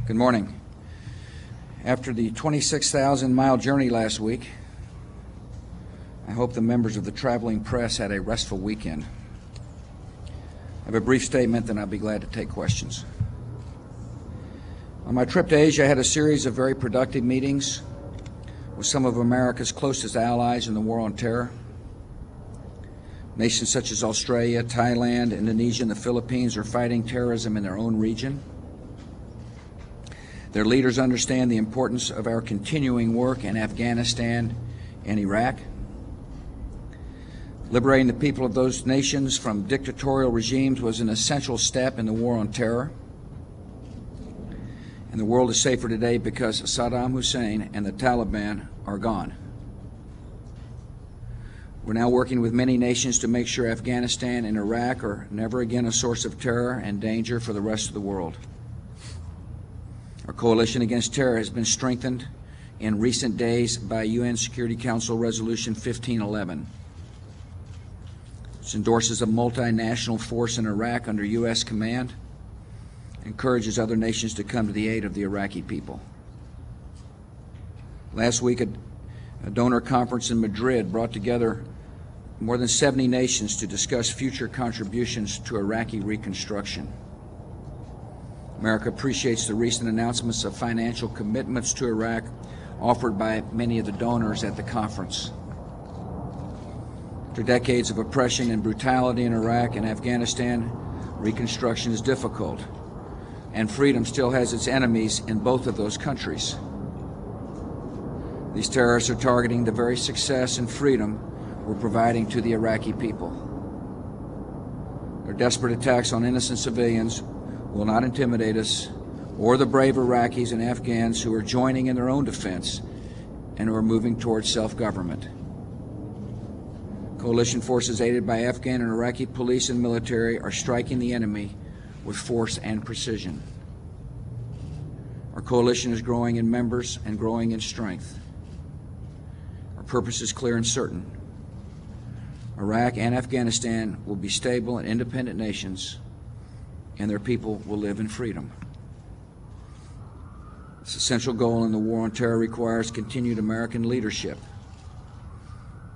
Good morning. After the 26,000-mile journey last week, I hope the members of the traveling press had a restful weekend. I have a brief statement, then I'll be glad to take questions. On my trip to Asia, I had a series of very productive meetings with some of America's closest allies in the war on terror. Nations such as Australia, Thailand, Indonesia, and the Philippines are fighting terrorism in their own region. Their leaders understand the importance of our continuing work in Afghanistan and Iraq. Liberating the people of those nations from dictatorial regimes was an essential step in the war on terror. And the world is safer today because Saddam Hussein and the Taliban are gone. We're now working with many nations to make sure Afghanistan and Iraq are never again a source of terror and danger for the rest of the world. Our coalition against terror has been strengthened in recent days by UN Security Council Resolution 1511, which endorses a multinational force in Iraq under U.S. command, encourages other nations to come to the aid of the Iraqi people. Last week, a donor conference in Madrid brought together more than 70 nations to discuss future contributions to Iraqi reconstruction. America appreciates the recent announcements of financial commitments to Iraq offered by many of the donors at the conference. After decades of oppression and brutality in Iraq and Afghanistan, reconstruction is difficult, and freedom still has its enemies in both of those countries. These terrorists are targeting the very success and freedom we're providing to the Iraqi people. Their desperate attacks on innocent civilians will not intimidate us or the brave Iraqis and Afghans who are joining in their own defense and who are moving towards self-government. Coalition forces aided by Afghan and Iraqi police and military are striking the enemy with force and precision. Our coalition is growing in members and growing in strength. Our purpose is clear and certain. Iraq and Afghanistan will be stable and independent nations, and their people will live in freedom. This essential goal in the war on terror requires continued American leadership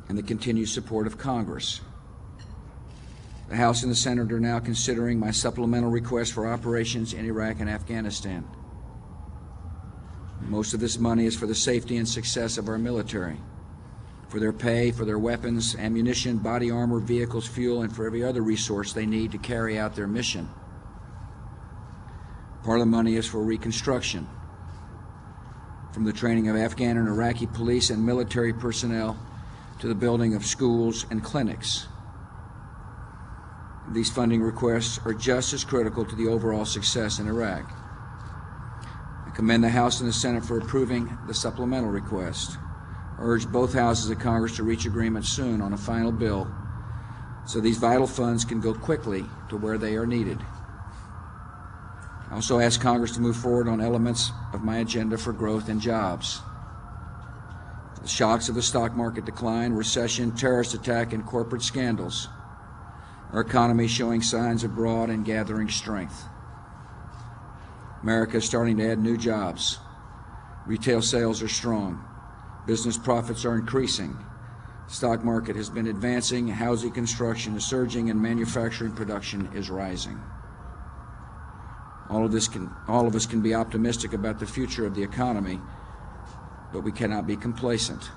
and the continued support of Congress. The House and the Senate are now considering my supplemental request for operations in Iraq and Afghanistan. Most of this money is for the safety and success of our military, for their pay, for their weapons, ammunition, body armor, vehicles, fuel, and for every other resource they need to carry out their mission. Part of the money is for reconstruction, from the training of Afghan and Iraqi police and military personnel to the building of schools and clinics. These funding requests are just as critical to the overall success in Iraq. I commend the House and the Senate for approving the supplemental request. I urge both houses of Congress to reach agreement soon on a final bill so these vital funds can go quickly to where they are needed. I also ask Congress to move forward on elements of my agenda for growth and jobs. The shocks of the stock market decline, recession, terrorist attack, and corporate scandals. Our economy is showing signs of broad and gathering strength. America is starting to add new jobs. Retail sales are strong. Business profits are increasing. The stock market has been advancing. Housing construction is surging, and manufacturing production is rising. All of us can be optimistic about the future of the economy, but we cannot be complacent.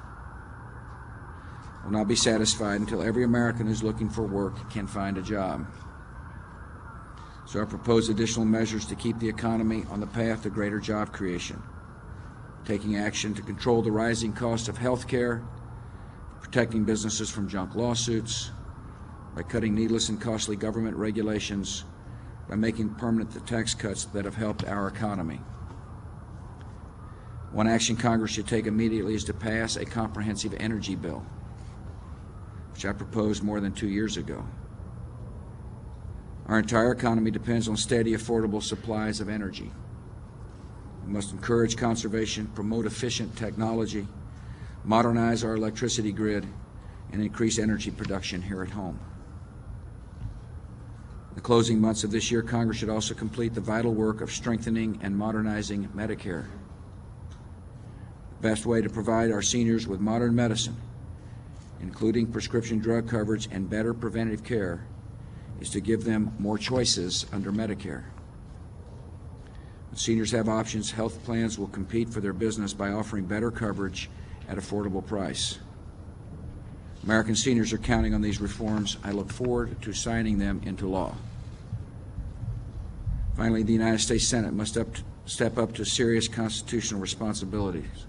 We'll not be satisfied until every American who's looking for work can find a job. So I propose additional measures to keep the economy on the path to greater job creation, taking action to control the rising cost of health care, protecting businesses from junk lawsuits, by cutting needless and costly government regulations, by making permanent the tax cuts that have helped our economy. One action Congress should take immediately is to pass a comprehensive energy bill, which I proposed more than 2 years ago. Our entire economy depends on steady, affordable supplies of energy. We must encourage conservation, promote efficient technology, modernize our electricity grid, and increase energy production here at home. the closing months of this year, Congress should also complete the vital work of strengthening and modernizing Medicare. The best way to provide our seniors with modern medicine, including prescription drug coverage and better preventative care, is to give them more choices under Medicare. When seniors have options, health plans will compete for their business by offering better coverage at affordable price. American seniors are counting on these reforms. I look forward to signing them into law. Finally, the United States Senate must step up to serious constitutional responsibilities.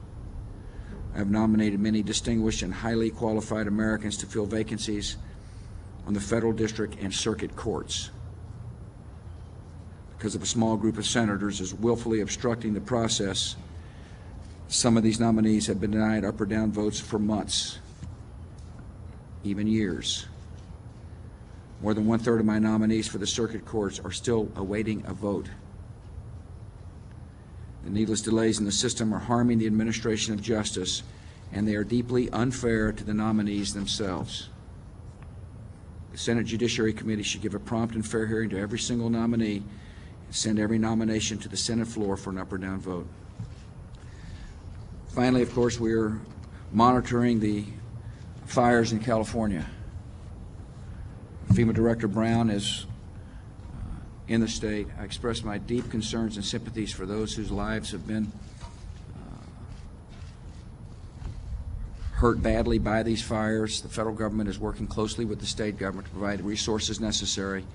I have nominated many distinguished and highly qualified Americans to fill vacancies on the federal district and circuit courts. Because of a small group of senators is willfully obstructing the process, some of these nominees have been denied up or down votes for months, even years. More than one-third of my nominees for the circuit courts are still awaiting a vote. The needless delays in the system are harming the administration of justice, and they are deeply unfair to the nominees themselves. The Senate Judiciary Committee should give a prompt and fair hearing to every single nominee and send every nomination to the Senate floor for an up or down vote. Finally, of course, we are monitoring the fires in California. FEMA Director Brown is in the state. I express my deep concerns and sympathies for those whose lives have been hurt badly by these fires. The federal government is working closely with the state government to provide the resources necessary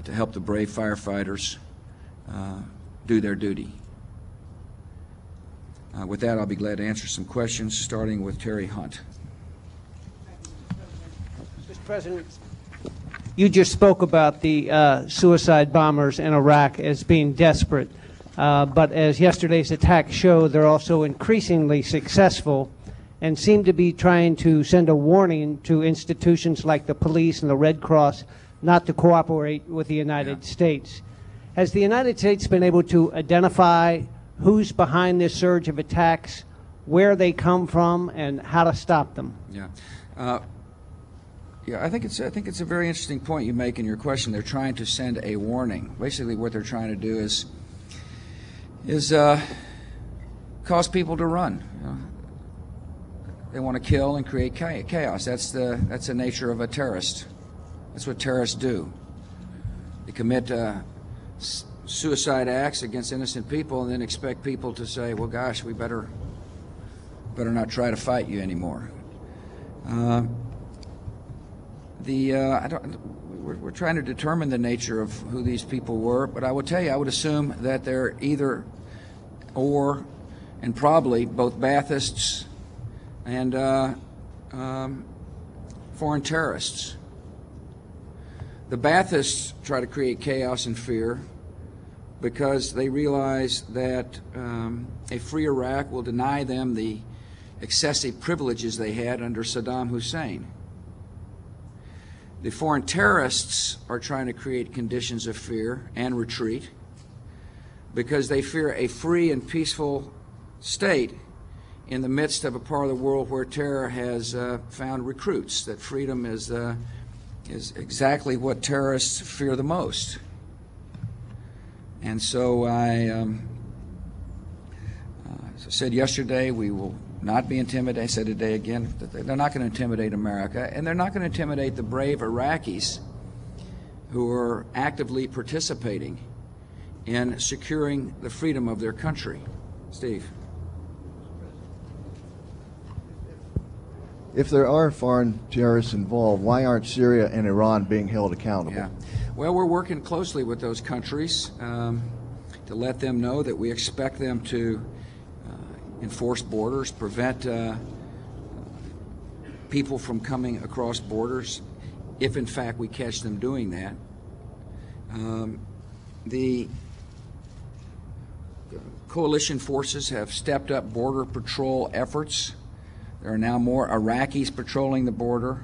to help the brave firefighters do their duty. With that, I'll be glad to answer some questions, starting with Terry Hunt. Mr. President, you just spoke about the suicide bombers in Iraq as being desperate, but as yesterday's attacks show, they're also increasingly successful and seem to be trying to send a warning to institutions like the police and the Red Cross not to cooperate with the United States. Has the United States been able to identify who's behind this surge of attacks, where they come from, and how to stop them? I think it's a very interesting point you make in your question. They're trying to send a warning. Basically, what they're trying to do is cause people to run. You know? They want to kill and create chaos. That's the nature of a terrorist. That's what terrorists do. They commit suicide acts against innocent people and then expect people to say, well, gosh, we better not try to fight you anymore. We're trying to determine the nature of who these people were, but I would tell you, I would assume that they're either or, and probably both Baathists and foreign terrorists. The Baathists try to create chaos and fear because they realize that a free Iraq will deny them the excessive privileges they had under Saddam Hussein. The foreign terrorists are trying to create conditions of fear and retreat because they fear a free and peaceful state in the midst of a part of the world where terror has found recruits, that freedom is exactly what terrorists fear the most. And so as I said yesterday, we will not be intimidated. I said today again that they're not going to intimidate America, and they're not going to intimidate the brave Iraqis who are actively participating in securing the freedom of their country. Steve. If there are foreign terrorists involved, why aren't Syria and Iran being held accountable? Yeah. Well, we're working closely with those countries to let them know that we expect them to enforce borders, prevent people from coming across borders, if in fact we catch them doing that. The coalition forces have stepped up border patrol efforts. There are now more Iraqis patrolling the border.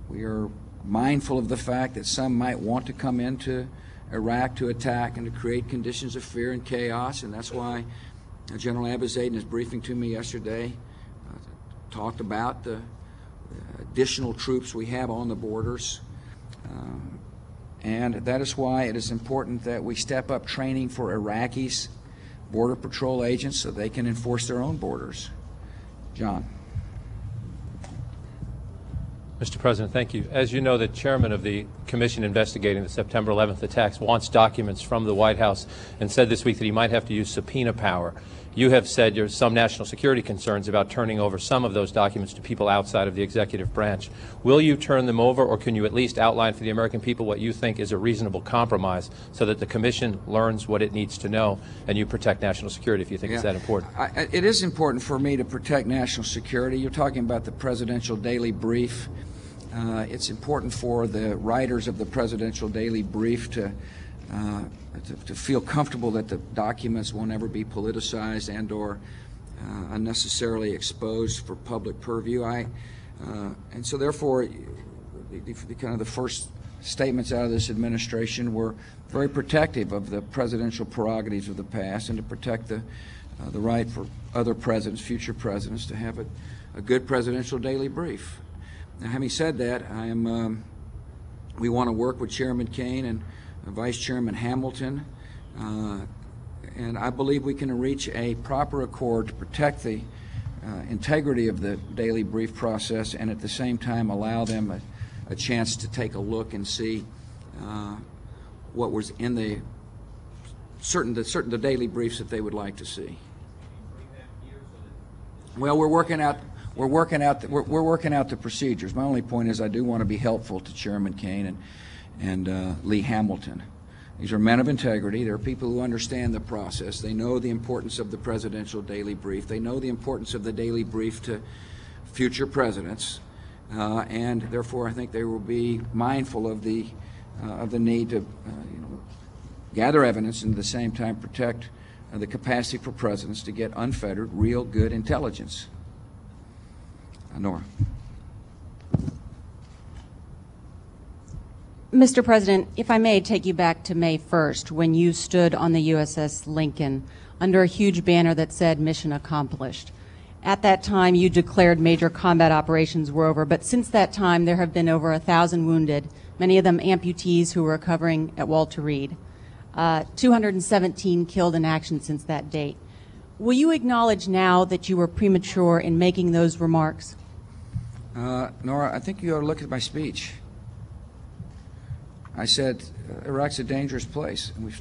We are mindful of the fact that some might want to come into Iraq to attack and to create conditions of fear and chaos, and that's why General Abizaid in his briefing to me yesterday talked about the additional troops we have on the borders. And that is why it is important that we step up training for Iraqis, Border Patrol agents, so they can enforce their own borders. John. Mr. President, thank you. As you know, the chairman of the commission investigating the September 11th attacks wants documents from the White House and said this week that he might have to use subpoena power. You have said there's some national security concerns about turning over some of those documents to people outside of the executive branch. Will you turn them over, or can you at least outline for the American people what you think is a reasonable compromise so that the commission learns what it needs to know and you protect national security if you think it's that important? It is important for me to protect national security. You're talking about the Presidential Daily Brief. It's important for the writers of the Presidential Daily Brief to feel comfortable that the documents won't ever be politicized and or unnecessarily exposed for public purview. And so therefore, the first statements out of this administration were very protective of the presidential prerogatives of the past and to protect the right for other presidents, future presidents, to have a good Presidential Daily Brief. Now, having said that, we want to work with Chairman Kaine and Vice Chairman Hamilton, and I believe we can reach a proper accord to protect the integrity of the daily brief process and at the same time allow them a chance to take a look and see what was in the daily briefs that they would like to see. Well, we're working out the procedures. My only point is I do want to be helpful to Chairman Kaine and Lee Hamilton. These are men of integrity. They're people who understand the process. They know the importance of the Presidential Daily Brief. They know the importance of the daily brief to future presidents, and therefore I think they will be mindful of the need to gather evidence and at the same time protect the capacity for presidents to get unfettered, real, good intelligence. Nora. Mr. President, if I may take you back to May 1st, when you stood on the USS Lincoln under a huge banner that said "Mission Accomplished." At that time, you declared major combat operations were over, but since that time, there have been over 1,000 wounded, many of them amputees who were recovering at Walter Reed. 217 killed in action since that date. Will you acknowledge now that you were premature in making those remarks? Nora, I think you ought to look at my speech. I said Iraq's a dangerous place, and we've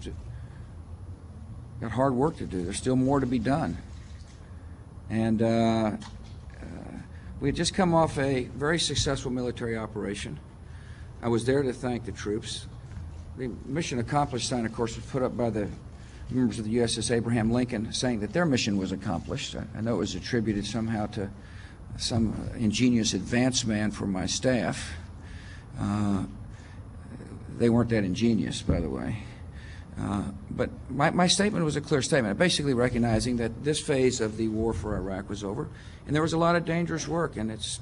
got hard work to do. There's still more to be done. And we had just come off a very successful military operation. I was there to thank the troops. The mission accomplished sign, of course, was put up by the members of the USS Abraham Lincoln saying that their mission was accomplished. I know it was attributed somehow to some ingenious advance man from my staff. They weren't that ingenious, by the way. But my statement was a clear statement, basically recognizing that this phase of the war for Iraq was over, and there was a lot of dangerous work, and it's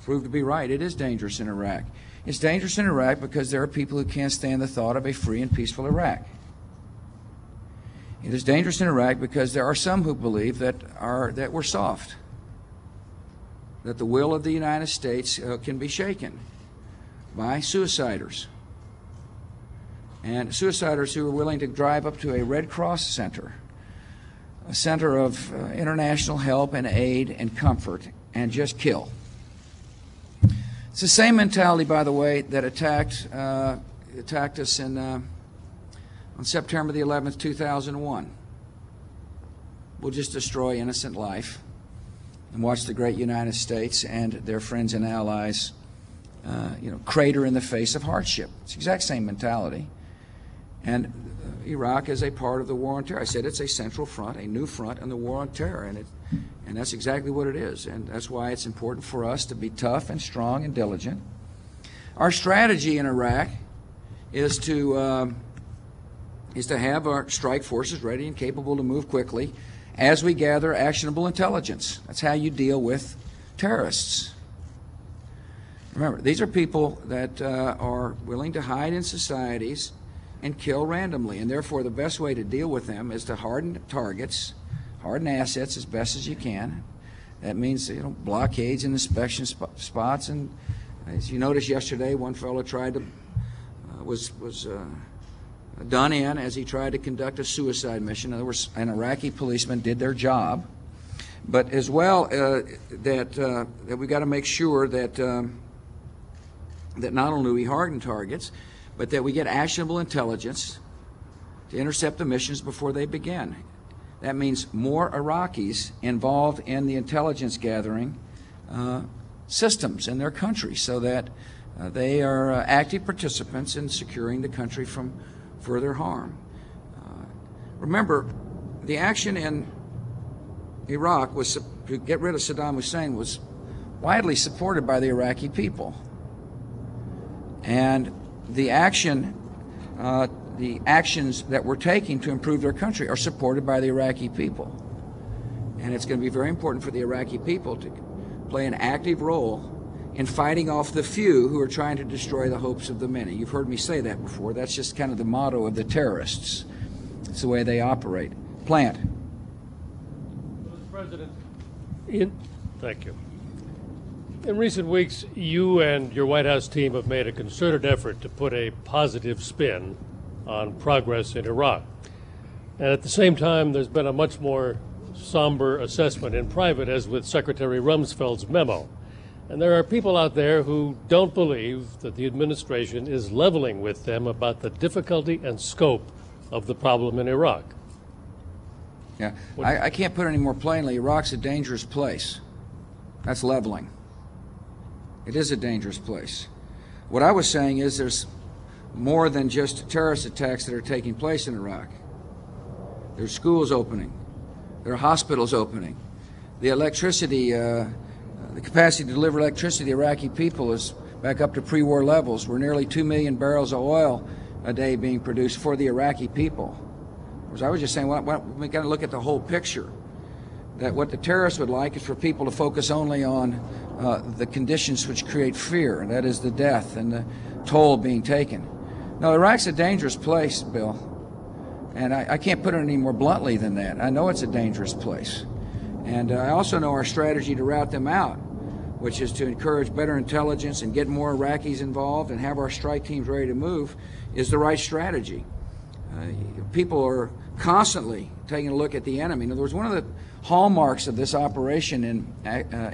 proved to be right. It is dangerous in Iraq. It's dangerous in Iraq because there are people who can't stand the thought of a free and peaceful Iraq. It is dangerous in Iraq because there are some who believe that we're soft, that the will of the United States can be shaken by suiciders. And suiciders who are willing to drive up to a Red Cross center, a center of international help and aid and comfort, and just kill. It's the same mentality, by the way, that attacked us on September the 11th, 2001. We'll just destroy innocent life and watch the great United States and their friends and allies, crater in the face of hardship. It's the exact same mentality. And Iraq is a part of the war on terror. I said it's a central front, a new front in the war on terror, and that's exactly what it is. And that's why it's important for us to be tough and strong and diligent. Our strategy in Iraq is to have our strike forces ready and capable to move quickly as we gather actionable intelligence. That's how you deal with terrorists. Remember, these are people that are willing to hide in societies and kill randomly, and therefore the best way to deal with them is to harden targets, harden assets as best as you can. That means blockades and inspection spots. And as you noticed yesterday, one fellow tried to was done in as he tried to conduct a suicide mission. In other words, an Iraqi policeman did their job, but as well that we got to make sure that that not only we harden targets, but that we get actionable intelligence to intercept the missions before they begin. That means more Iraqis involved in the intelligence gathering systems in their country, so that they are active participants in securing the country from further harm. Remember, the action in Iraq was to get rid of Saddam Hussein was widely supported by the Iraqi people, and the actions that we're taking to improve their country are supported by the Iraqi people. And it's going to be very important for the Iraqi people to play an active role in fighting off the few who are trying to destroy the hopes of the many. You've heard me say that before. That's just kind of the motto of the terrorists. It's the way they operate. Plant. Mr. President, thank you. In recent weeks, you and your White House team have made a concerted effort to put a positive spin on progress in Iraq. And at the same time, there's been a much more somber assessment in private, as with Secretary Rumsfeld's memo. And there are people out there who don't believe that the administration is leveling with them about the difficulty and scope of the problem in Iraq. Yeah, I can't put it any more plainly. Iraq's a dangerous place. That's leveling. It is a dangerous place. What I was saying is there's more than just terrorist attacks that are taking place in Iraq. There's schools opening. There are hospitals opening. The electricity, the capacity to deliver electricity to the Iraqi people is back up to pre-war levels. We're nearly 2 million barrels of oil a day being produced for the Iraqi people. As I was just saying, we got to look at the whole picture. That what the terrorists would like is for people to focus only on the conditions which create fear, and that is the death and the toll being taken. Now, Iraq's a dangerous place, Bill, and I can't put it any more bluntly than that. I know it's a dangerous place. And I also know our strategy to rout them out, which is to encourage better intelligence and get more Iraqis involved and have our strike teams ready to move, is the right strategy. People are constantly taking a look at the enemy. In other words, one of the hallmarks of this operation in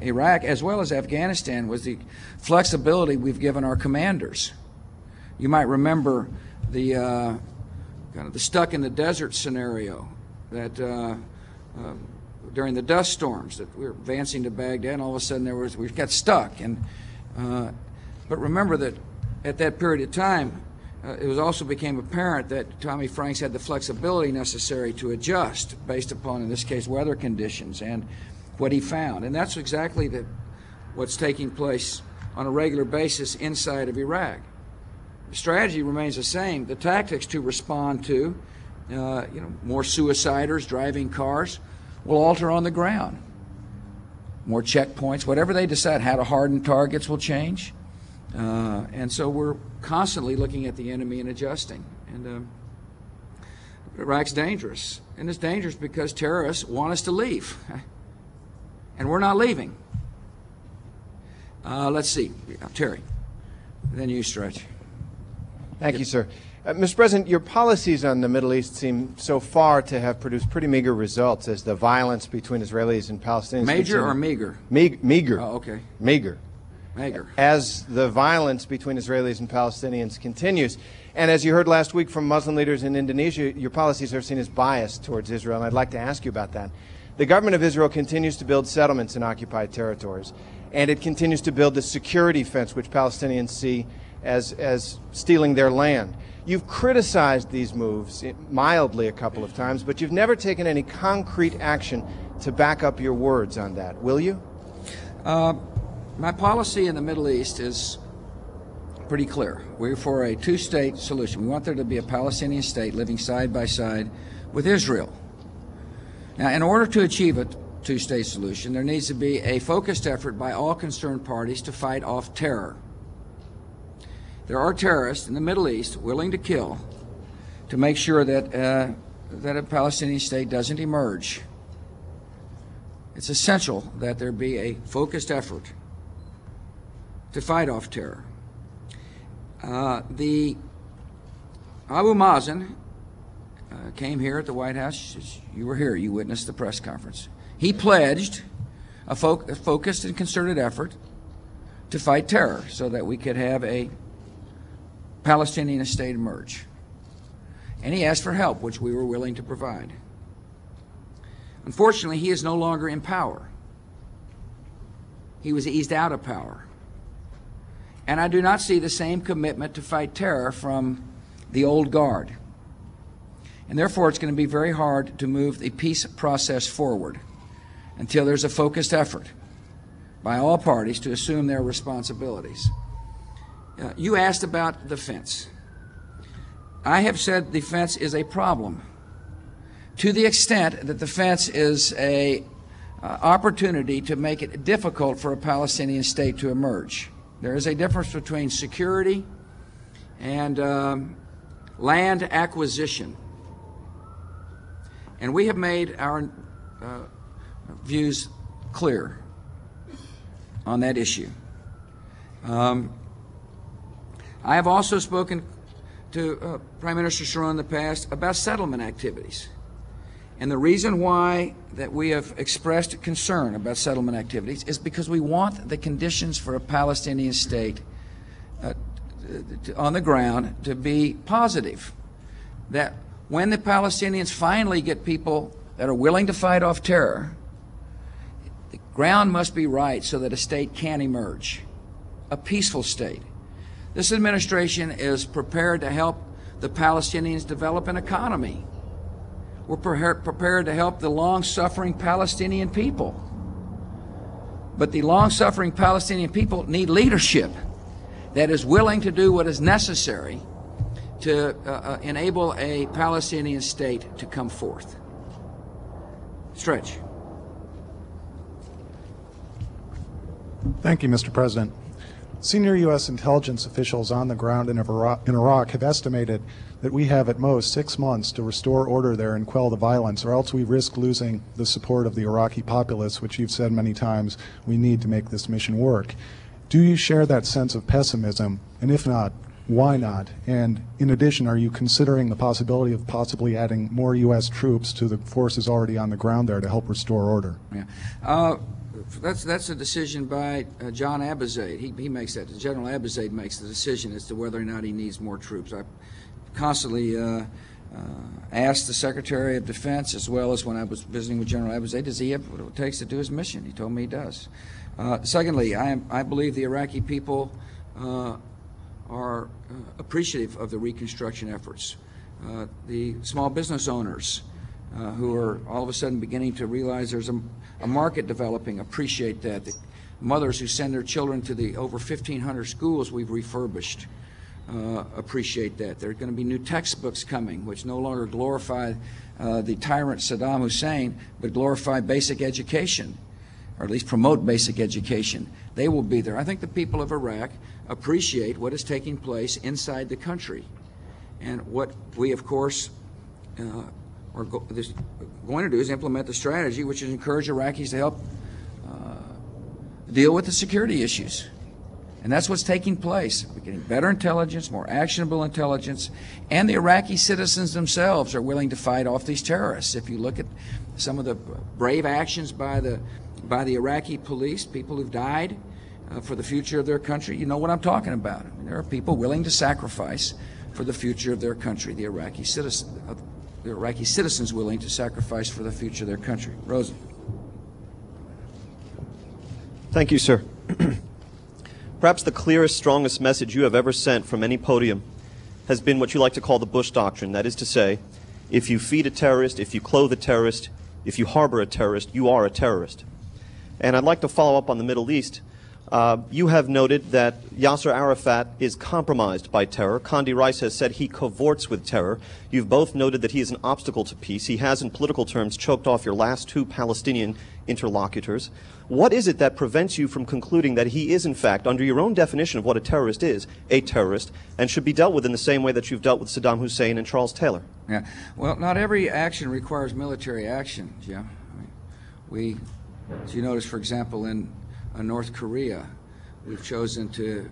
Iraq, as well as Afghanistan, was the flexibility we've given our commanders. You might remember the kind of the stuck in the desert scenario that during the dust storms that we were advancing to Baghdad, and all of a sudden we got stuck. And but remember that at that period of time, it also became apparent that Tommy Franks had the flexibility necessary to adjust based upon, in this case, weather conditions and what he found. And that's exactly what's taking place on a regular basis inside of Iraq. The strategy remains the same. The tactics to respond to, more suiciders driving cars, will alter on the ground. More checkpoints, whatever they decide, how to harden targets will change. And so we're constantly looking at the enemy and adjusting. And Iraq's dangerous. And it's dangerous because terrorists want us to leave. And we're not leaving. Let's see. Terry. Then you, Stretch. Thank you, sir. Mr. President, your policies on the Middle East seem so far to have produced pretty meager results as the violence between Israelis and Palestinians. Major or meager? Meager. Oh, okay. Meager. Meager. As the violence between Israelis and Palestinians continues. And as you heard last week from Muslim leaders in Indonesia, your policies are seen as biased towards Israel, and I'd like to ask you about that. The government of Israel continues to build settlements in occupied territories, and it continues to build the security fence which Palestinians see as stealing their land. You've criticized these moves mildly a couple of times, but you've never taken any concrete action to back up your words on that. Will you? My policy in the Middle East is pretty clear. We're for a two-state solution. We want there to be a Palestinian state living side by side with Israel. Now, in order to achieve a two-state solution, there needs to be a focused effort by all concerned parties to fight off terror. There are terrorists in the Middle East willing to kill to make sure that a Palestinian state doesn't emerge. It's essential that there be a focused effort to fight off terror. The Abu Mazen came here at the White House. You were here. You witnessed the press conference. He pledged a focused and concerted effort to fight terror so that we could have a Palestinian state emerge. And he asked for help, which we were willing to provide. Unfortunately, he is no longer in power. He was eased out of power. And I do not see the same commitment to fight terror from the old guard. And therefore, it's going to be very hard to move the peace process forward until there's a focused effort by all parties to assume their responsibilities. You asked about the fence. I have said the fence is a problem to the extent that the fence is a opportunity to make it difficult for a Palestinian state to emerge. There is a difference between security and land acquisition. And we have made our views clear on that issue. I have also spoken to Prime Minister Sharon in the past about settlement activities. And the reason why that we have expressed concern about settlement activities is because we want the conditions for a Palestinian state on the ground to be positive. That when the Palestinians finally get people that are willing to fight off terror, the ground must be right so that a state can emerge, a peaceful state. This administration is prepared to help the Palestinians develop an economy. We're prepared to help the long-suffering Palestinian people. But the long-suffering Palestinian people need leadership that is willing to do what is necessary to enable a Palestinian state to come forth. Stretch. Thank you, Mr. President. Senior U.S. intelligence officials on the ground in Iraq have estimated that we have at most 6 months to restore order there and quell the violence, or else we risk losing the support of the Iraqi populace, which you've said many times we need to make this mission work. Do you share that sense of pessimism? And if not, why not? And in addition, are you considering the possibility of possibly adding more U.S. troops to the forces already on the ground there to help restore order? Yeah. That's a decision by John Abizaid. He makes that. General Abizaid makes the decision as to whether or not he needs more troops. I constantly asked the Secretary of Defense, as well as when I was visiting with General Abizaid, does he have what it takes to do his mission? He told me he does. Secondly, I believe the Iraqi people are appreciative of the reconstruction efforts. The small business owners who are all of a sudden beginning to realize there's a market developing appreciate that. The mothers who send their children to the over 1,500 schools we've refurbished appreciate that. There are going to be new textbooks coming which no longer glorify the tyrant Saddam Hussein, but glorify basic education, or at least promote basic education. They will be there. I think the people of Iraq appreciate what is taking place inside the country. And what we, of course, are going to do is implement the strategy, which is encourage Iraqis to help deal with the security issues. And that's what's taking place. We're getting better intelligence, more actionable intelligence, and the Iraqi citizens themselves are willing to fight off these terrorists. If you look at some of the brave actions by the Iraqi police, people who've died for the future of their country, you know what I'm talking about. I mean, there are people willing to sacrifice for the future of their country, the Iraqi citizens willing to sacrifice for the future of their country. Rosen. Thank you, sir. Perhaps the clearest, strongest message you have ever sent from any podium has been what you like to call the Bush Doctrine. That is to say, if you feed a terrorist, if you clothe a terrorist, if you harbor a terrorist, you are a terrorist. And I'd like to follow up on the Middle East. You have noted that Yasser Arafat is compromised by terror. Condi Rice has said he cavorts with terror. You've both noted that he is an obstacle to peace. He has, in political terms, choked off your last two Palestinian interlocutors. What is it that prevents you from concluding that he is, in fact, under your own definition of what a terrorist is, a terrorist, and should be dealt with in the same way that you've dealt with Saddam Hussein and Charles Taylor? Yeah. Well, not every action requires military action, Jim. As you notice, for example, in North Korea, we've chosen to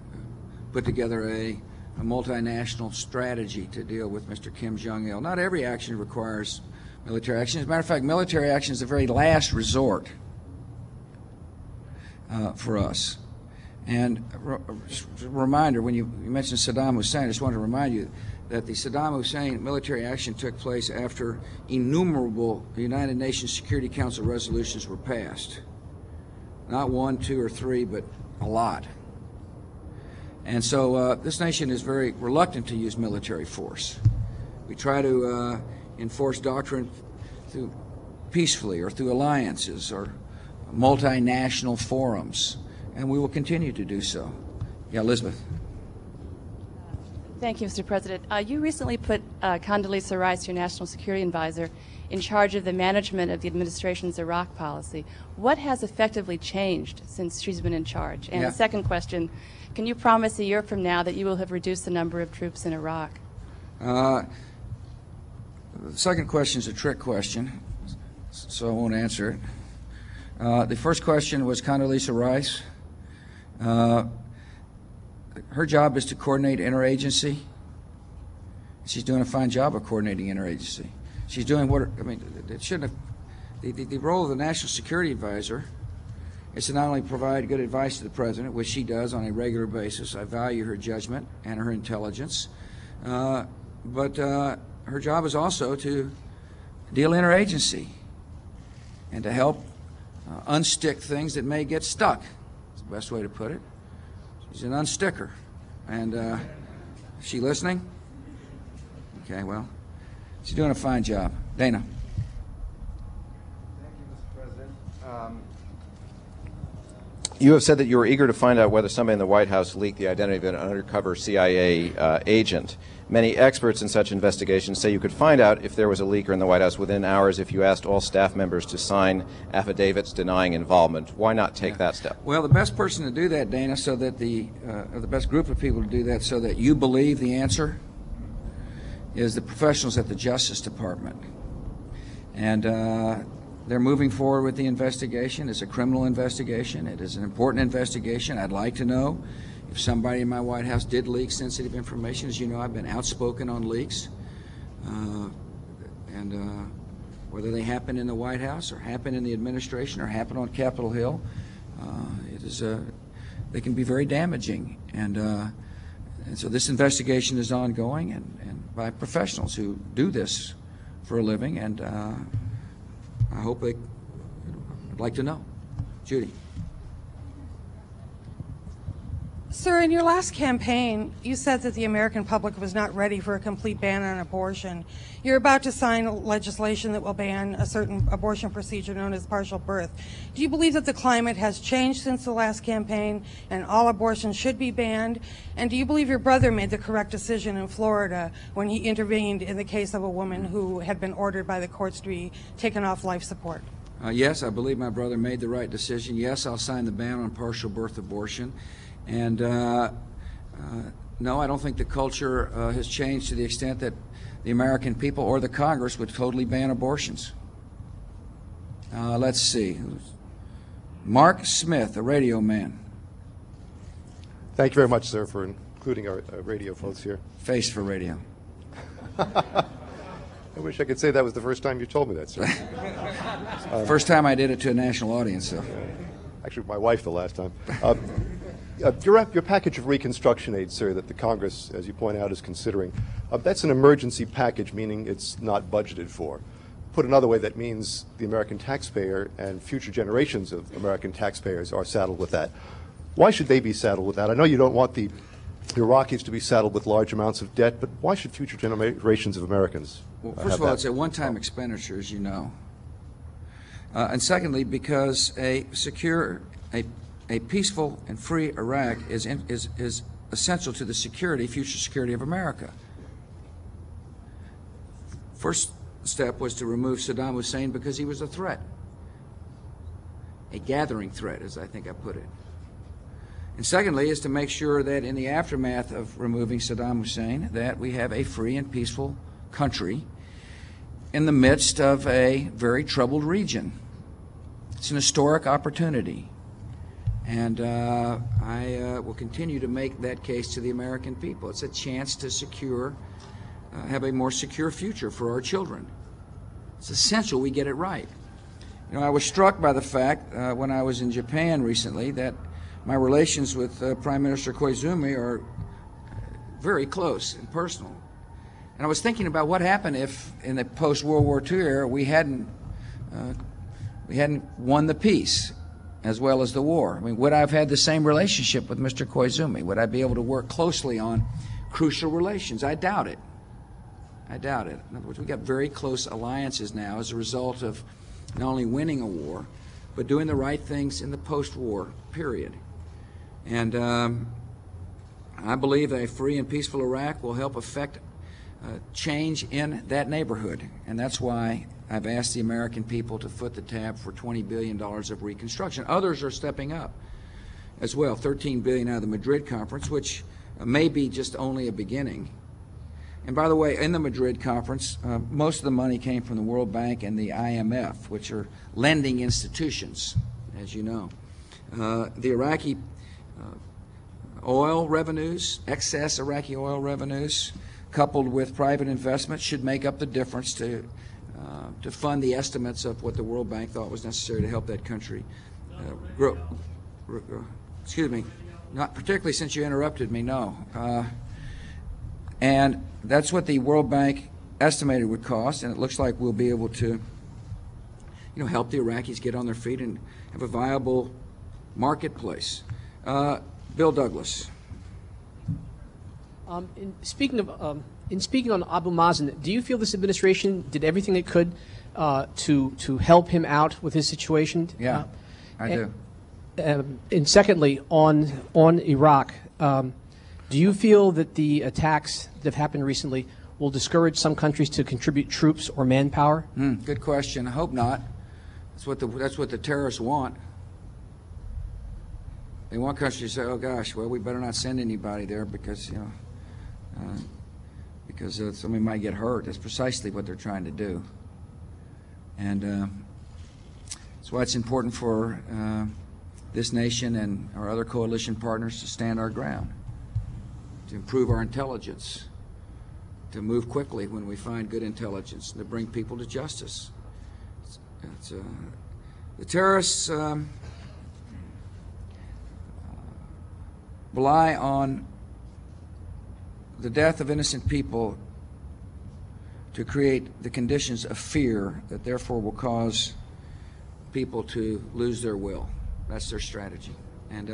put together a a multinational strategy to deal with Mr. Kim Jong-il. Not every action requires military action. As a matter of fact, military action is the very last resort for us. And just a reminder, when you mentioned Saddam Hussein, I just want to remind you that the Saddam Hussein military action took place after innumerable United Nations Security Council resolutions were passed. Not 1, 2, or 3, but a lot. And so this nation is very reluctant to use military force. We try to enforce doctrine through peacefully or through alliances or multinational forums, and we will continue to do so. Yeah, Elizabeth. Thank you, Mr. President. You recently put Condoleezza Rice, your National Security Advisor, in charge of the management of the administration's Iraq policy. What has effectively changed since she's been in charge? And Yeah. the second question, can you promise a year from now that you will have reduced the number of troops in Iraq? The second question is a trick question, so I won't answer it. The first question was Condoleezza Rice. Her job is to coordinate interagency. She's doing a fine job of coordinating interagency. She's doing what, I mean, it shouldn't have, the role of the National Security Advisor is to not only provide good advice to the President, which she does on a regular basis. I value her judgment and her intelligence. But her job is also to deal interagency and to help unstick things that may get stuck. That's the best way to put it. She's an unsticker. And is she listening? Okay, well, she's doing a fine job. Dana. Thank you, Mr. President. You have said that you were eager to find out whether somebody in the White House leaked the identity of an undercover CIA agent. Many experts in such investigations say you could find out if there was a leaker in the White House within hours if you asked all staff members to sign affidavits denying involvement. Why not take that step? Well, the best person to do that, Dana, so that or the best group of people to do that so that you believe the answer is the professionals at the Justice Department. And they're moving forward with the investigation. It's a criminal investigation. It is an important investigation. I'd like to know if somebody in my White House did leak sensitive information. As you know, I've been outspoken on leaks. And whether they happen in the White House or happen in the administration or happen on Capitol Hill, they can be very damaging. And so this investigation is ongoing and by professionals who do this for a living, and I hope I'd like to know. Judy. Sir, in your last campaign, you said that the American public was not ready for a complete ban on abortion. You're about to sign legislation that will ban a certain abortion procedure known as partial birth. Do you believe that the climate has changed since the last campaign and all abortions should be banned? And do you believe your brother made the correct decision in Florida when he intervened in the case of a woman who had been ordered by the courts to be taken off life support? Yes, I believe my brother made the right decision. Yes, I'll sign the ban on partial birth abortion. And no, I don't think the culture has changed to the extent that the American people or the Congress would totally ban abortions. Let's see. Mark Smith, a radio man. Thank you very much, sir, for including our radio folks here. Face for radio. I wish I could say that was the first time you told me that, sir. First time I did it to a national audience, though. Actually, my wife the last time. Your package of reconstruction aid, sir, that the Congress, as you point out, is considering, that's an emergency package, meaning it's not budgeted for. Put another way, that means the American taxpayer and future generations of American taxpayers are saddled with that. Why should they be saddled with that? I know you don't want the Iraqis to be saddled with large amounts of debt, but why should future generations of Americans Well, first of all, it's a one-time expenditure, as you know. And secondly, because a secure, a peaceful and free Iraq is essential to the security, future security of America. First step was to remove Saddam Hussein because he was a threat, a gathering threat, as I think I put it. And secondly is to make sure that in the aftermath of removing Saddam Hussein, that we have a free and peaceful country in the midst of a very troubled region. It's an historic opportunity. And I will continue to make that case to the American people. It's a chance to have a more secure future for our children. It's essential we get it right. You know, I was struck by the fact when I was in Japan recently that my relations with Prime Minister Koizumi are very close and personal. And I was thinking about what happened if, in the post-World War II era, we hadn't won the peace as well as the war. I mean, would I have had the same relationship with Mr. Koizumi? Would I be able to work closely on crucial relations? I doubt it. I doubt it. In other words, we've got very close alliances now as a result of not only winning a war, but doing the right things in the post-war period. And I believe that a free and peaceful Iraq will help affect change in that neighborhood. And that's why I've asked the American people to foot the tab for $20 billion of reconstruction. Others are stepping up as well, $13 billion out of the Madrid conference, which may be just only a beginning. And by the way, in the Madrid conference, most of the money came from the World Bank and the IMF, which are lending institutions, as you know. The Iraqi oil revenues, excess Iraqi oil revenues, coupled with private investment, should make up the difference to fund the estimates of what the World Bank thought was necessary to help that country grow. Excuse me, not particularly since you interrupted me, no. And that's what the World Bank estimated would cost, and it looks like we'll be able to, help the Iraqis get on their feet and have a viable marketplace. Bill Douglas. In speaking on Abu Mazen, do you feel this administration did everything it could to help him out with his situation? Yeah, I do. And secondly, on Iraq, do you feel that the attacks that have happened recently will discourage some countries to contribute troops or manpower? Good question. I hope not. That's what the terrorists want. They want countries to say, "Oh gosh, well, we better not send anybody there because somebody might get hurt." That's precisely what they're trying to do, and that's why it's important for this nation and our other coalition partners to stand our ground, to improve our intelligence, to move quickly when we find good intelligence, and to bring people to justice. The terrorists rely on the death of innocent people to create the conditions of fear that therefore will cause people to lose their will. That's their strategy. And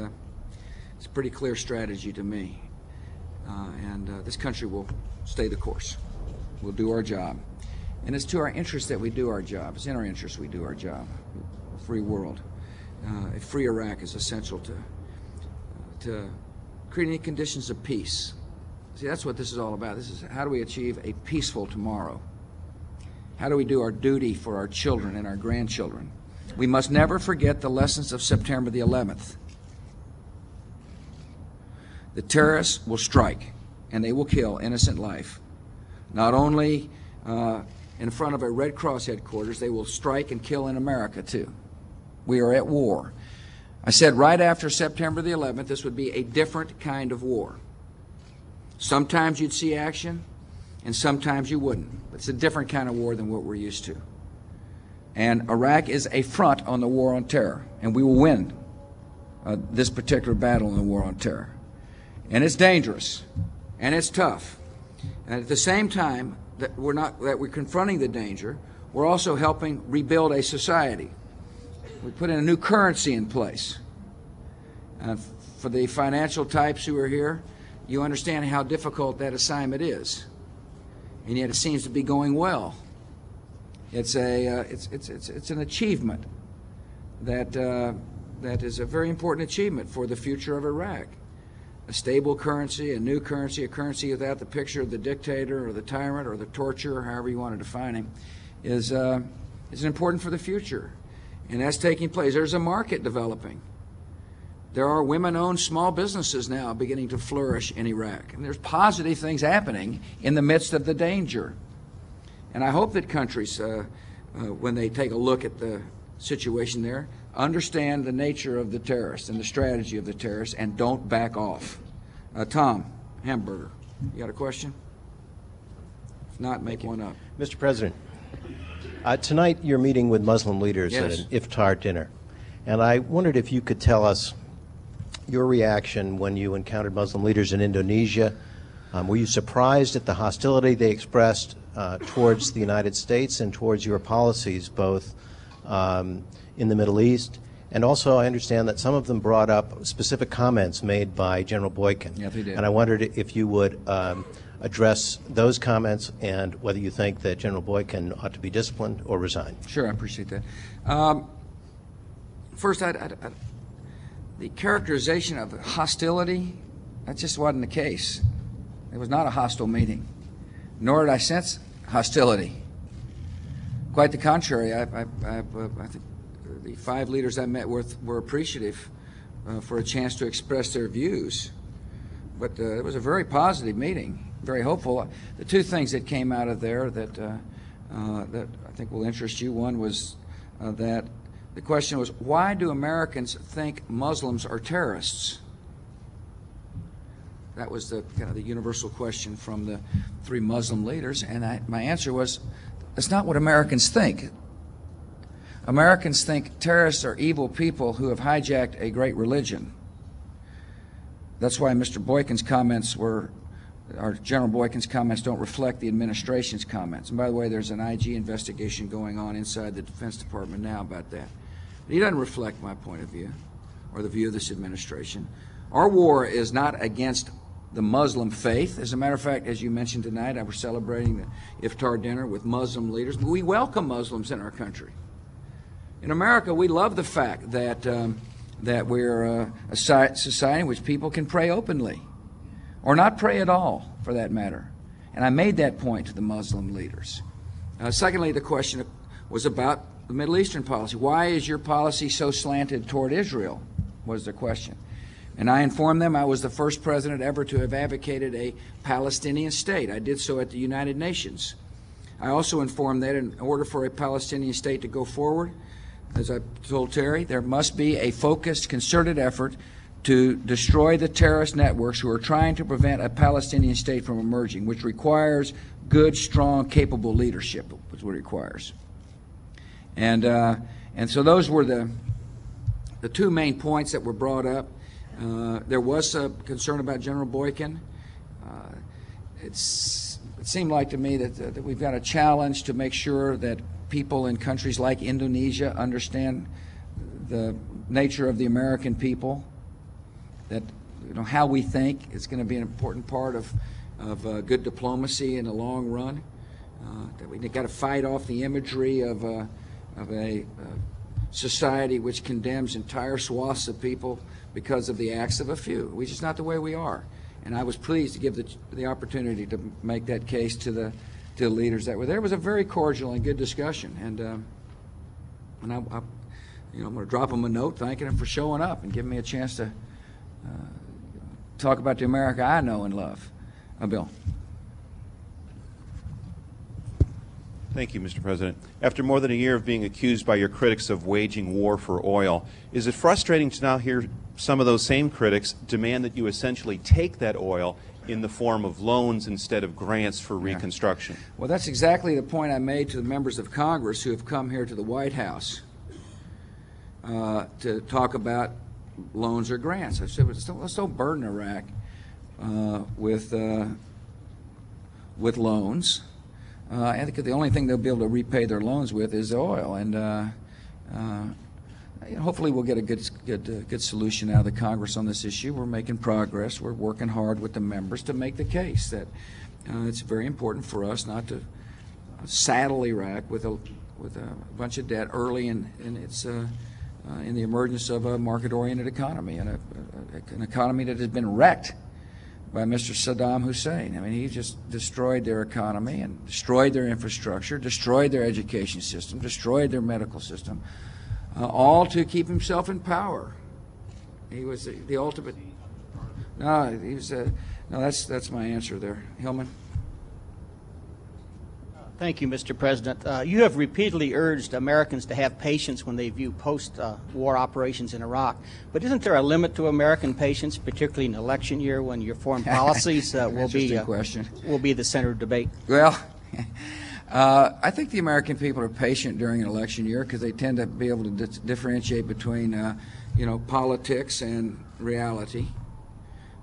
it's a pretty clear strategy to me. This country will stay the course. We'll do our job. And it's to our interest that we do our job. It's in our interest we do our job. A free world. A free Iraq is essential to creating conditions of peace. See, that's what this is all about. This is how do we achieve a peaceful tomorrow? How do we do our duty for our children and our grandchildren? We must never forget the lessons of September the 11th. The terrorists will strike, and they will kill innocent life. Not only in front of a Red Cross headquarters, they will strike and kill in America, too. We are at war. I said right after September the 11th, this would be a different kind of war. Sometimes you'd see action, and sometimes you wouldn't. It's a different kind of war than what we're used to. And Iraq is a front on the war on terror, and we will win this particular battle in the war on terror. And it's dangerous, and it's tough. And at the same time that we're confronting the danger, we're also helping rebuild a society. We put in a new currency in place. For the financial types who are here, you understand how difficult that assignment is, and yet it seems to be going well. It's an achievement that is a very important achievement for the future of Iraq. A stable currency, a new currency, a currency without the picture of the dictator or the tyrant or the torturer, however you want to define him, is important for the future. And that's taking place. There's a market developing. There are women-owned small businesses now beginning to flourish in Iraq. And there's positive things happening in the midst of the danger. And I hope that countries, when they take a look at the situation there, understand the nature of the terrorists and the strategy of the terrorists, and don't back off. Tom Hamburger, you got a question? If not, make one up. Mr. President, tonight you're meeting with Muslim leaders at Yes. an iftar dinner, and I wondered if you could tell us your reaction when you encountered Muslim leaders in Indonesia. Were you surprised at the hostility they expressed towards the United States and towards your policies, both in the Middle East? And also, I understand that some of them brought up specific comments made by General Boykin. Yeah, they did. And I wondered if you would address those comments and whether you think that General Boykin ought to be disciplined or resign. Sure, I appreciate that. First, the characterization of hostility, that just wasn't the case. It was not a hostile meeting, nor did I sense hostility. Quite the contrary. I think the 5 leaders I met with were appreciative for a chance to express their views. But it was a very positive meeting, very hopeful. The 2 things that came out of there that I think will interest you. One was that the question was, why do Americans think Muslims are terrorists? That was the kind of the universal question from the 3 Muslim leaders, and my answer was, that's not what Americans think. Americans think terrorists are evil people who have hijacked a great religion. That's why Mr. Boykin's comments or General Boykin's comments don't reflect the administration's comments. And by the way, there's an IG investigation going on inside the Defense Department now about that. But he doesn't reflect my point of view or the view of this administration. Our war is not against the Muslim faith. As a matter of fact, as you mentioned tonight, I was celebrating the iftar dinner with Muslim leaders. We welcome Muslims in our country. In America, we love the fact that that we're a society in which people can pray openly, or not pray at all, for that matter. And I made that point to the Muslim leaders. Secondly, the question was about the Middle Eastern policy. Why is your policy so slanted toward Israel, was the question. And I informed them I was the first president ever to have advocated a Palestinian state. I did so at the United Nations. I also informed that in order for a Palestinian state to go forward, as I told Terry, there must be a focused, concerted effort to destroy the terrorist networks who are trying to prevent a Palestinian state from emerging, which requires good, strong, capable leadership, is what it requires. And so those were the 2 main points that were brought up. There was a concern about General Boykin. It seemed like to me that we've got a challenge to make sure that people in countries like Indonesia understand the nature of the American people, that how we think is going to be an important part of good diplomacy in the long run, that we've got to fight off the imagery of a society which condemns entire swaths of people because of the acts of a few, which is not the way we are. And I was pleased to give the opportunity to make that case to the leaders that were there. It was a very cordial and good discussion, and I'm going to drop them a note thanking them for showing up and giving me a chance to talk about the America I know and love. Bill. Thank you, Mr. President. After more than a year of being accused by your critics of waging war for oil, is it frustrating to now hear some of those same critics demand that you essentially take that oil in the form of loans instead of grants for reconstruction? Well, that's exactly the point I made to the members of Congress who have come here to the White House to talk about loans or grants. I said, let's don't burden Iraq with loans. I think the only thing they'll be able to repay their loans with is oil, and hopefully we'll get a good solution out of the Congress on this issue. We're making progress. We're working hard with the members to make the case that it's very important for us not to saddle Iraq with a bunch of debt early in the emergence of a market-oriented economy, and an economy that has been wrecked by Mr. Saddam Hussein. I mean, he just destroyed their economy and destroyed their infrastructure, destroyed their education system, destroyed their medical system, all to keep himself in power. He was the ultimate. No, he was. No, that's my answer there, Hillman. Thank you, Mr. President. You have repeatedly urged Americans to have patience when they view post-war operations in Iraq. But isn't there a limit to American patience, particularly in election year when your foreign policies will be the center of debate? Well, I think the American people are patient during an election year because they tend to be able to differentiate between, politics and reality.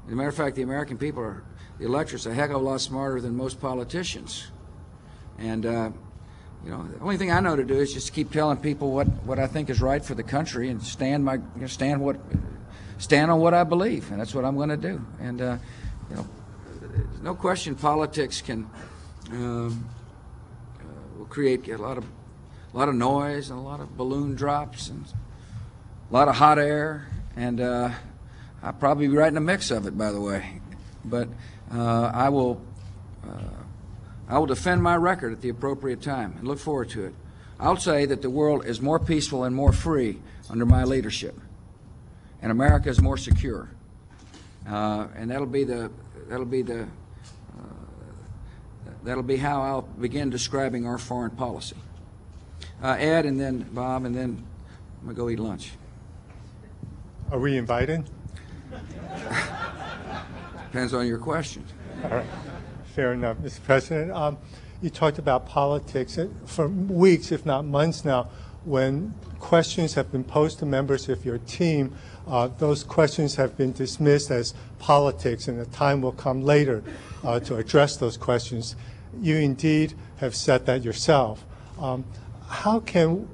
As a matter of fact, the American people the electorate's a heck of a lot smarter than most politicians. And, the only thing I know to do is just keep telling people what I think is right for the country and stand on what I believe, and that's what I'm going to do. And, there's no question politics can will create a lot of noise and a lot of balloon drops and a lot of hot air, and I'll probably be right in the mix of it, by the way. But I will defend my record at the appropriate time and look forward to it. I'll say that the world is more peaceful and more free under my leadership, and America is more secure. And that'll be how I'll begin describing our foreign policy. Ed, and then Bob, and then I'm gonna go eat lunch. Are we invited? Depends on your question. All right. Fair enough, Mr. President. You talked about politics for weeks, if not months now. When questions have been posed to members of your team, those questions have been dismissed as politics, and the time will come later to address those questions. You indeed have said that yourself. How can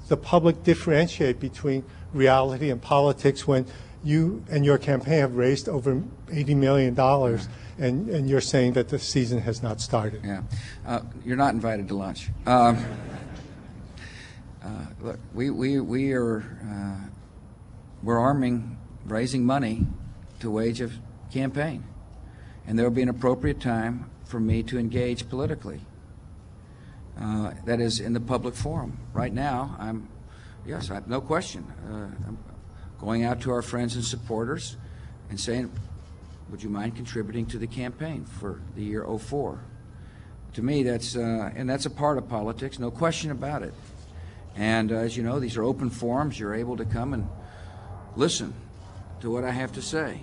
the public differentiate between reality and politics when you and your campaign have raised over $80 million, and you're saying that the season has not started? Yeah, you're not invited to lunch. Look, we're raising money to wage a campaign, and there will be an appropriate time for me to engage politically. That is in the public forum. Right now, I'm no question. I'm going out to our friends and supporters and saying, would you mind contributing to the campaign for the year '04? To me, that's a part of politics, no question about it. And as you know, these are open forums. You're able to come and listen to what I have to say.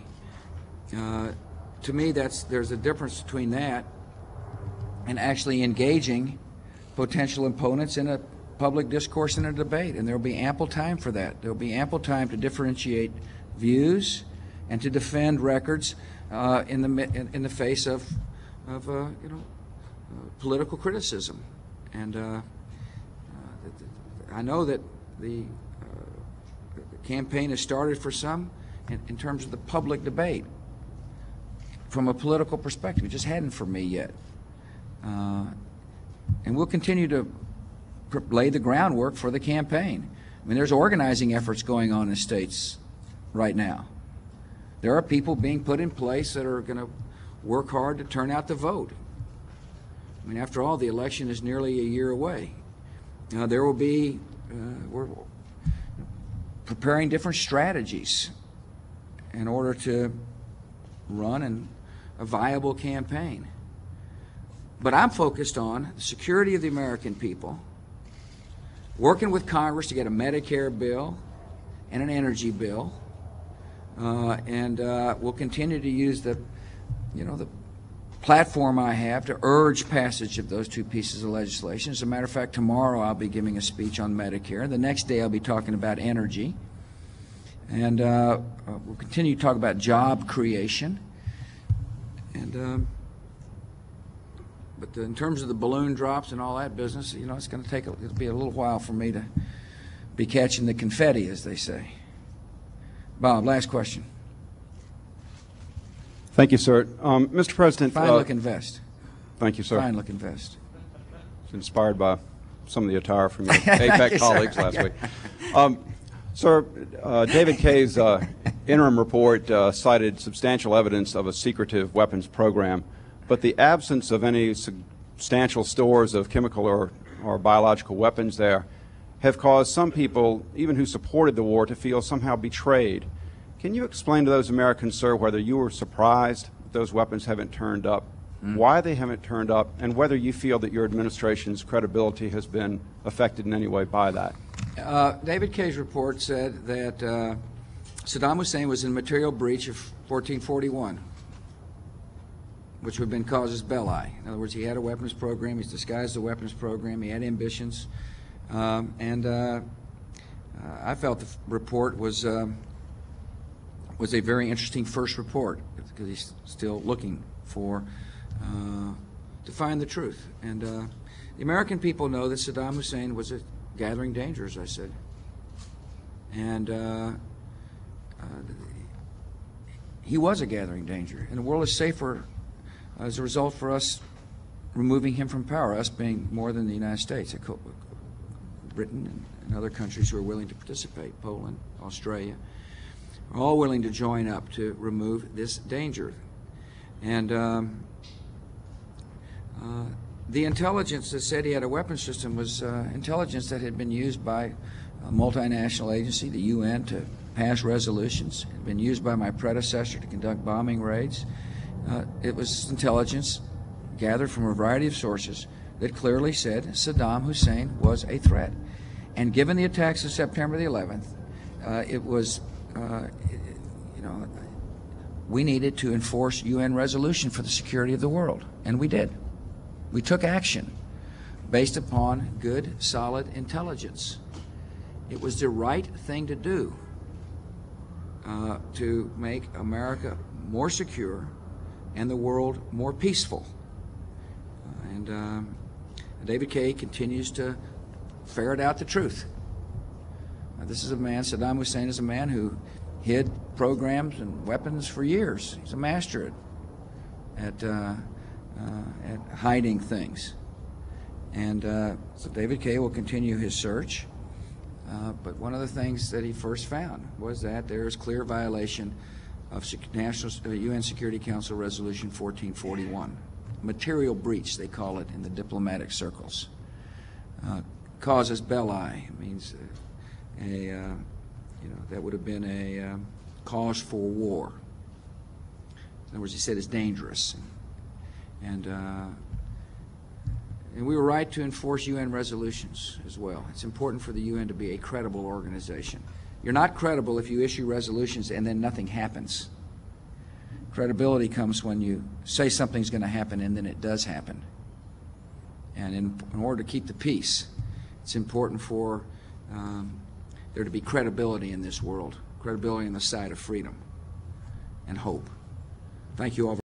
To me, there's a difference between that and actually engaging potential opponents in a public discourse and a debate, and there will be ample time for that. There will be ample time to differentiate views and to defend records in the face of political criticism. And I know that the campaign has started for some in terms of the public debate from a political perspective. It just hadn't for me yet. And we'll continue to lay the groundwork for the campaign. I mean, there's organizing efforts going on in states right now. There are people being put in place that are going to work hard to turn out the vote. I mean, after all, the election is nearly a year away. There will be, we're preparing different strategies in order to run a viable campaign. But I'm focused on the security of the American people, working with Congress to get a Medicare bill and an energy bill, and we'll continue to use the platform I have to urge passage of those two pieces of legislation. As a matter of fact, tomorrow I'll be giving a speech on Medicare. The next day I'll be talking about energy, and we'll continue to talk about job creation. And but in terms of the balloon drops and all that business, it's going to take it'll be a little while for me to be catching the confetti, as they say. Bob, last question. Thank you, sir. Mr. President. Fine-looking vest. Thank you, sir. Fine-looking vest. It's inspired by some of the attire from your APEC colleagues last week. Sir, David Kaye's interim report cited substantial evidence of a secretive weapons program, but the absence of any substantial stores of chemical or biological weapons there have caused some people, even who supported the war, to feel somehow betrayed. Can you explain to those Americans, sir, whether you were surprised that those weapons haven't turned up why they haven't turned up, and whether you feel that your administration's credibility has been affected in any way by that. David Kaye's report said that Saddam Hussein was in material breach of 1441, which would have been casus belli. In other words, he had a weapons program, he's disguised the weapons program, he had ambitions, and I felt the report was a very interesting first report, because he's still looking for to find the truth. And the American people know that Saddam Hussein was a gathering danger, as I said. And he was a gathering danger. And the world is safer as a result for us removing him from power, us being more than the United States, Britain and other countries who are willing to participate, Poland, Australia, are all willing to join up to remove this danger. And the intelligence that said he had a weapons system was intelligence that had been used by a multinational agency, the UN, to pass resolutions. It had been used by my predecessor to conduct bombing raids. It was intelligence gathered from a variety of sources that clearly said Saddam Hussein was a threat. And given the attacks of September the 11th, it was, we needed to enforce UN resolution for the security of the world, and we did. We took action based upon good, solid intelligence. It was the right thing to do to make America more secure and the world more peaceful. And David Kaye continues to ferret out the truth. This is a man, Saddam Hussein is a man who hid programs and weapons for years. He's a master at hiding things. And so David Kaye will continue his search. But one of the things that he first found was that there is clear violation of UN Security Council Resolution 1441. Material breach, they call it in the diplomatic circles. Casus belli means that would have been a cause for war. In other words, he said it's dangerous. And we were right to enforce UN resolutions as well. It's important for the UN to be a credible organization. You're not credible if you issue resolutions and then nothing happens. Credibility comes when you say something's going to happen and then it does happen. And in order to keep the peace, it's important for there to be credibility in this world, credibility on the side of freedom and hope. Thank you all.